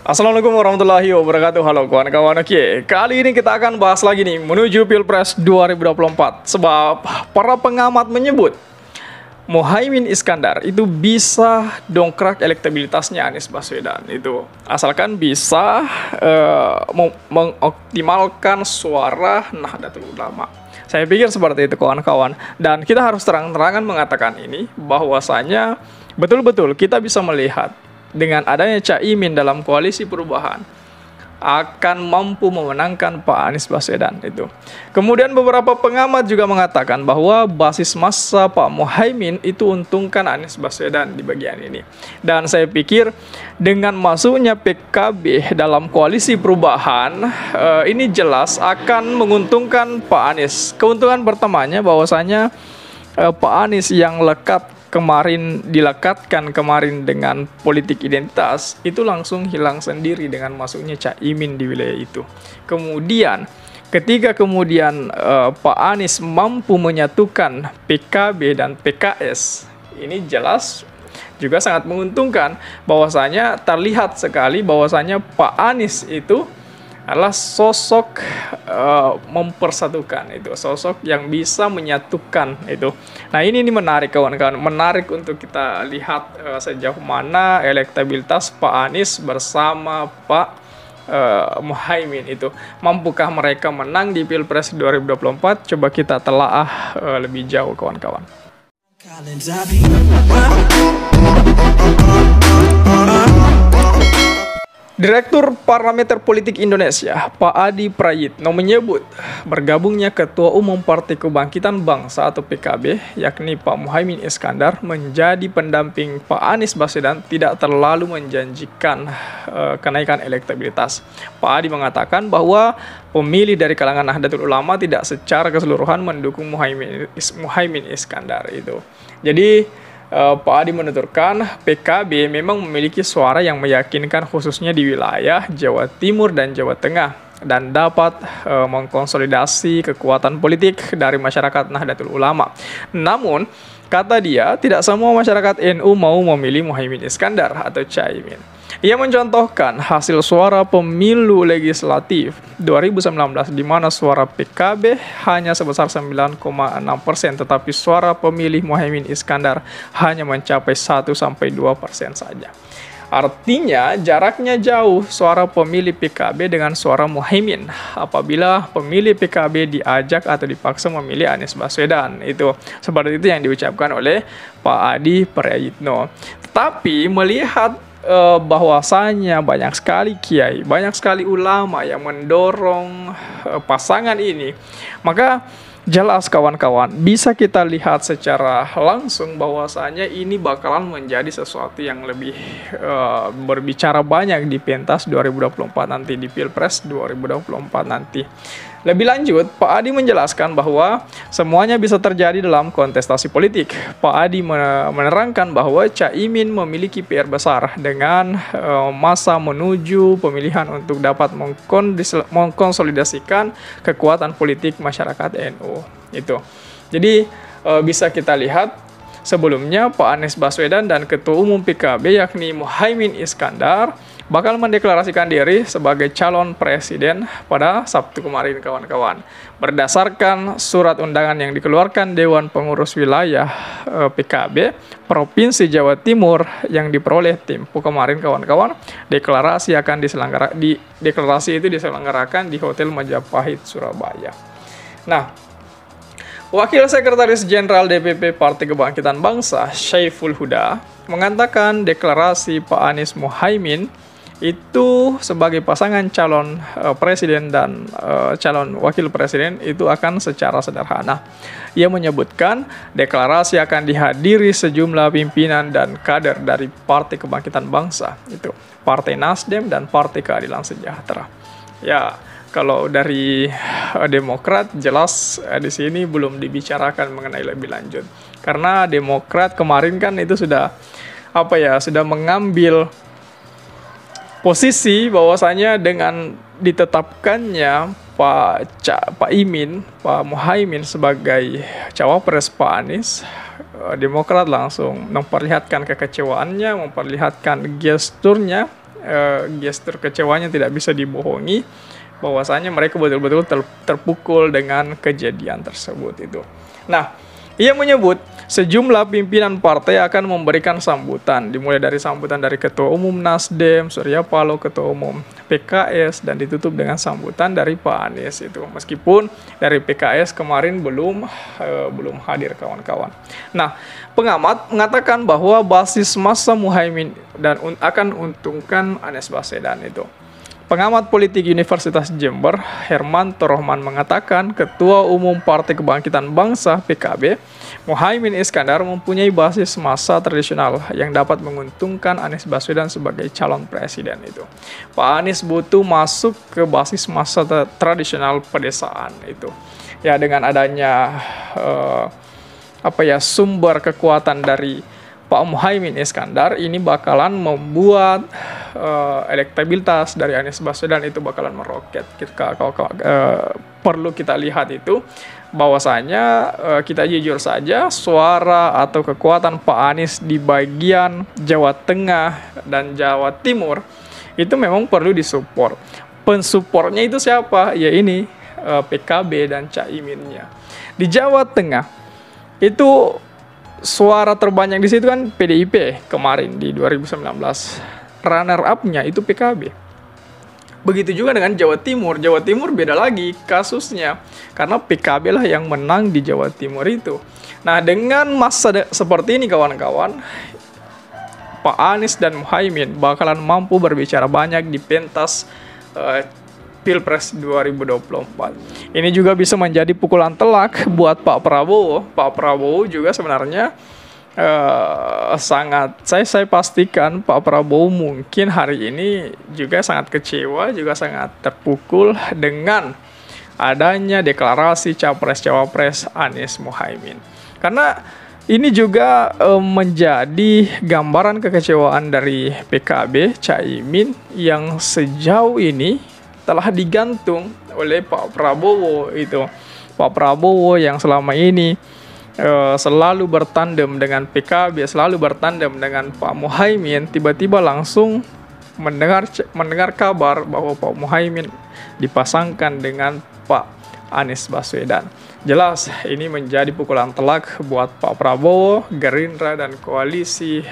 Assalamualaikum warahmatullahi wabarakatuh. Halo kawan-kawan. Oke, kali ini kita akan bahas lagi nih menuju Pilpres 2024. Sebab para pengamat menyebut Muhaimin Iskandar itu bisa dongkrak elektabilitasnya Anies Baswedan. Itu asalkan bisa mengoptimalkan suara Nahdlatul Ulama. Saya pikir seperti itu kawan-kawan. Dan kita harus terang-terangan mengatakan ini bahwasanya betul-betul kita bisa melihat dengan adanya Caimin dalam koalisi perubahan akan mampu memenangkan Pak Anies Baswedan itu. Kemudian beberapa pengamat juga mengatakan bahwa basis massa Pak Muhaimin itu untungkan Anies Baswedan di bagian ini. Dan saya pikir dengan masuknya PKB dalam koalisi perubahan ini jelas akan menguntungkan Pak Anies. Keuntungan pertamanya bahwasanya Pak Anies yang dilekatkan kemarin dengan politik identitas itu langsung hilang sendiri dengan masuknya Caimin di wilayah itu. Kemudian ketika Pak Anies mampu menyatukan PKB dan PKS, ini jelas juga sangat menguntungkan bahwasanya terlihat sekali bahwasanya Pak Anies itu adalah sosok mempersatukan, itu sosok yang bisa menyatukan itu. Nah ini menarik kawan-kawan, menarik untuk kita lihat sejauh mana elektabilitas Pak Anies bersama Pak Muhaimin itu. Mampukah mereka menang di Pilpres 2024? Coba kita telaah lebih jauh kawan-kawan. Direktur Parameter Politik Indonesia, Pak Adi Prayitno menyebut bergabungnya Ketua Umum Partai Kebangkitan Bangsa atau PKB, yakni Pak Muhaimin Iskandar, menjadi pendamping Pak Anies Baswedan tidak terlalu menjanjikan kenaikan elektabilitas. Pak Adi mengatakan bahwa pemilih dari kalangan Nahdlatul Ulama tidak secara keseluruhan mendukung Muhaimin Iskandar itu. Jadi Pak Adi menuturkan PKB memang memiliki suara yang meyakinkan khususnya di wilayah Jawa Timur dan Jawa Tengah dan dapat mengkonsolidasi kekuatan politik dari masyarakat Nahdlatul Ulama. Namun, kata dia, tidak semua masyarakat NU mau memilih Muhaimin Iskandar atau Caimin. Ia mencontohkan hasil suara pemilu legislatif 2019 di mana suara PKB hanya sebesar 9,6%, tetapi suara pemilih Muhaimin Iskandar hanya mencapai 1-2% saja. Artinya jaraknya jauh suara pemilih PKB dengan suara Muhaimin apabila pemilih PKB diajak atau dipaksa memilih Anies Baswedan. Itu seperti itu yang diucapkan oleh Pak Adi Prayitno. Tetapi melihat bahwasanya banyak sekali kiai, banyak sekali ulama yang mendorong pasangan ini, maka jelas kawan-kawan bisa kita lihat secara langsung bahwasanya ini bakalan menjadi sesuatu yang lebih berbicara banyak di pentas 2024 nanti, di Pilpres 2024 nanti. Lebih lanjut, Pak Adi menjelaskan bahwa semuanya bisa terjadi dalam kontestasi politik. Pak Adi menerangkan bahwa Caimin memiliki PR besar dengan masa menuju pemilihan untuk dapat mengkonsolidasikan kekuatan politik masyarakat NU. Itu. Jadi bisa kita lihat sebelumnya Pak Anies Baswedan dan Ketua Umum PKB yakni Muhaimin Iskandar bakal mendeklarasikan diri sebagai calon presiden pada Sabtu kemarin kawan-kawan. Berdasarkan surat undangan yang dikeluarkan Dewan Pengurus Wilayah PKB Provinsi Jawa Timur yang diperoleh Tempo kemarin kawan-kawan, deklarasi itu diselenggarakan di Hotel Majapahit Surabaya. Nah, Wakil Sekretaris Jenderal DPP Partai Kebangkitan Bangsa Syaiful Huda mengatakan deklarasi Pak Anies Muhaimin itu sebagai pasangan calon presiden dan calon wakil presiden itu akan secara sederhana. Ia menyebutkan deklarasi akan dihadiri sejumlah pimpinan dan kader dari Partai Kebangkitan Bangsa, itu Partai Nasdem dan Partai Keadilan Sejahtera. Ya, kalau dari Demokrat jelas di sini belum dibicarakan mengenai lebih lanjut. Karena Demokrat kemarin kan itu sudah mengambil posisi bahwasanya dengan ditetapkannya Pak Muhaimin sebagai cawapres Pak Anies, Demokrat langsung memperlihatkan kekecewaannya, memperlihatkan gesturnya gestur kecewanya tidak bisa dibohongi, bahwasanya mereka betul-betul terpukul dengan kejadian tersebut itu. Nah, ia menyebut sejumlah pimpinan partai akan memberikan sambutan, dimulai dari sambutan dari Ketua Umum Nasdem, Surya Paloh, Ketua Umum PKS, dan ditutup dengan sambutan dari Pak Anies itu. Meskipun dari PKS kemarin belum hadir kawan-kawan. Nah, pengamat mengatakan bahwa basis massa Muhaimin dan akan untungkan Anies Baswedan itu. Pengamat politik Universitas Jember, Hermanto Rohman mengatakan Ketua Umum Partai Kebangkitan Bangsa (PKB), Muhaimin Iskandar mempunyai basis massa tradisional yang dapat menguntungkan Anies Baswedan sebagai calon presiden itu. Pak Anies butuh masuk ke basis massa tradisional pedesaan itu. Ya, dengan adanya sumber kekuatan dari Pak Muhaimin Iskandar ini bakalan membuat elektabilitas dari Anies Baswedan itu bakalan meroket. Perlu kita lihat itu bahwasanya kita jujur saja suara atau kekuatan Pak Anies di bagian Jawa Tengah dan Jawa Timur itu memang perlu disupport. Pensupportnya itu siapa? Ya ini PKB dan Caiminnya. Di Jawa Tengah itu suara terbanyak di situ kan PDIP kemarin di 2019. Runner up-nya itu PKB. Begitu juga dengan Jawa Timur. Jawa Timur beda lagi kasusnya. Karena PKB lah yang menang di Jawa Timur itu. Nah, dengan masa seperti ini kawan-kawan, Pak Anies dan Muhaimin bakalan mampu berbicara banyak di pentas Pilpres 2024. Ini juga bisa menjadi pukulan telak buat Pak Prabowo. Pak Prabowo juga sebenarnya saya pastikan Pak Prabowo mungkin hari ini juga sangat kecewa, juga sangat terpukul dengan adanya deklarasi Capres-Cawapres Anies Muhaimin. Karena ini juga menjadi gambaran kekecewaan dari PKB, Caimin, yang sejauh ini telah digantung oleh Pak Prabowo itu. Pak Prabowo yang selama ini selalu bertandem dengan PKB, selalu bertandem dengan Pak Muhaimin, tiba-tiba langsung mendengar kabar bahwa Pak Muhaimin dipasangkan dengan Pak Anies Baswedan. Jelas ini menjadi pukulan telak buat Pak Prabowo, Gerindra, dan koalisi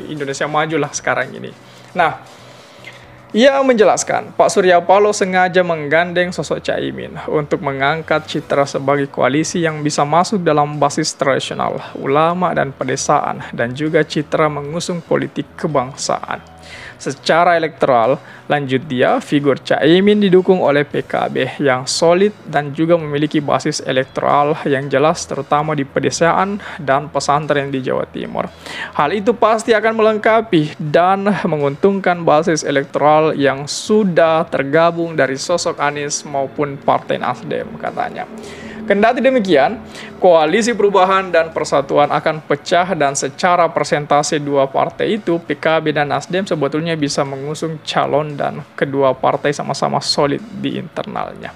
Indonesia Maju lah sekarang ini. Nah, ia menjelaskan, Pak Surya Paloh sengaja menggandeng sosok Caimin untuk mengangkat citra sebagai koalisi yang bisa masuk dalam basis tradisional, ulama dan pedesaan, dan juga citra mengusung politik kebangsaan. Secara elektoral, lanjut dia, figur Caimin didukung oleh PKB yang solid dan juga memiliki basis elektoral yang jelas terutama di pedesaan dan pesantren di Jawa Timur. Hal itu pasti akan melengkapi dan menguntungkan basis elektoral yang sudah tergabung dari sosok Anies maupun Partai Nasdem, katanya. Kendati demikian, koalisi perubahan dan persatuan akan pecah dan secara persentase dua partai itu, PKB dan Nasdem sebetulnya bisa mengusung calon dan kedua partai sama-sama solid di internalnya.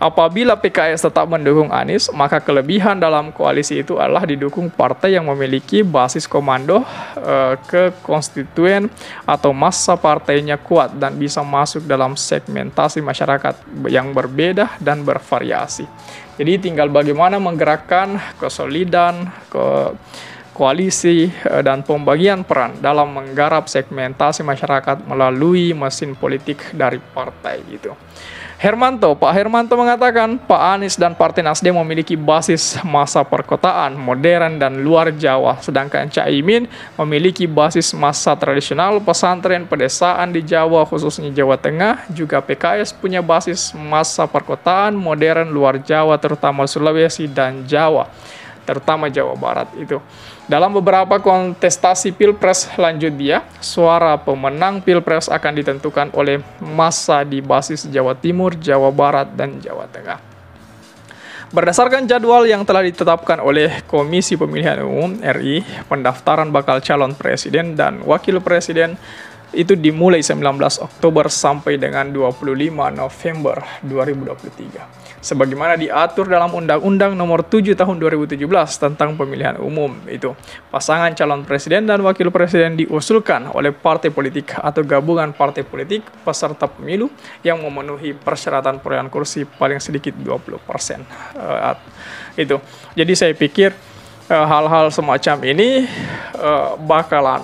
Apabila PKS tetap mendukung Anies, maka kelebihan dalam koalisi itu adalah didukung partai yang memiliki basis komando ke konstituen atau massa partainya kuat dan bisa masuk dalam segmentasi masyarakat yang berbeda dan bervariasi. Jadi tinggal bagaimana menggerakkan kesolidan, koalisi, dan pembagian peran dalam menggarap segmentasi masyarakat melalui mesin politik dari partai gitu. Pak Hermanto mengatakan Pak Anies dan Partai Nasdem memiliki basis massa perkotaan, modern, dan luar Jawa, sedangkan Caimin memiliki basis massa tradisional, pesantren, pedesaan di Jawa, khususnya Jawa Tengah. Juga PKS punya basis massa perkotaan, modern, luar Jawa, terutama Sulawesi dan Jawa, terutama Jawa Barat itu. Dalam beberapa kontestasi Pilpres, lanjut dia, suara pemenang Pilpres akan ditentukan oleh massa di basis Jawa Timur, Jawa Barat, dan Jawa Tengah. Berdasarkan jadwal yang telah ditetapkan oleh Komisi Pemilihan Umum RI, pendaftaran bakal calon presiden dan wakil presiden itu dimulai 19 Oktober sampai dengan 25 November 2023. sebagaimana diatur dalam Undang-Undang Nomor 7 Tahun 2017 tentang pemilihan umum. Itu pasangan calon presiden dan wakil presiden diusulkan oleh partai politik atau gabungan partai politik peserta pemilu yang memenuhi persyaratan perolehan kursi paling sedikit 20%. Itu. Jadi saya pikir hal-hal semacam ini bakalan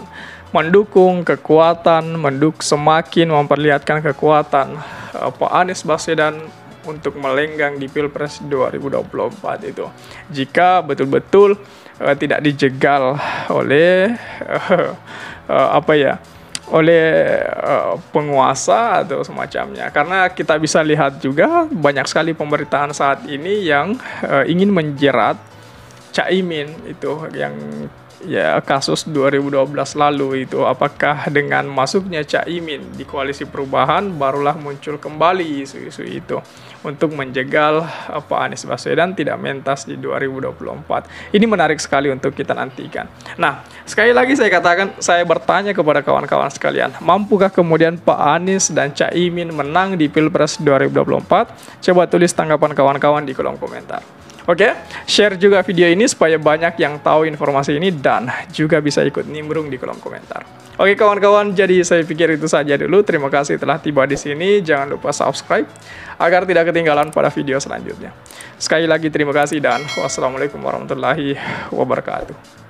mendukung kekuatan, semakin memperlihatkan kekuatan Pak Anies Baswedan untuk melenggang di Pilpres 2024 itu. Jika betul-betul tidak dijegal oleh oleh penguasa atau semacamnya. Karena kita bisa lihat juga banyak sekali pemberitaan saat ini yang ingin menjerat Caimin itu, yang kasus 2012 lalu itu, apakah dengan masuknya Caimin di koalisi perubahan barulah muncul kembali isu-isu itu untuk menjegal Pak Anies Baswedan tidak mentas di 2024. Ini menarik sekali untuk kita nantikan. Nah, sekali lagi saya bertanya kepada kawan-kawan sekalian, mampukah kemudian Pak Anies dan Caimin menang di Pilpres 2024? Coba tulis tanggapan kawan-kawan di kolom komentar. Oke, share juga video ini supaya banyak yang tahu informasi ini dan juga bisa ikut nimbrung di kolom komentar. Oke kawan-kawan, jadi saya pikir itu saja dulu. Terima kasih telah tiba di sini. Jangan lupa subscribe agar tidak ketinggalan pada video selanjutnya. Sekali lagi terima kasih dan wassalamualaikum warahmatullahi wabarakatuh.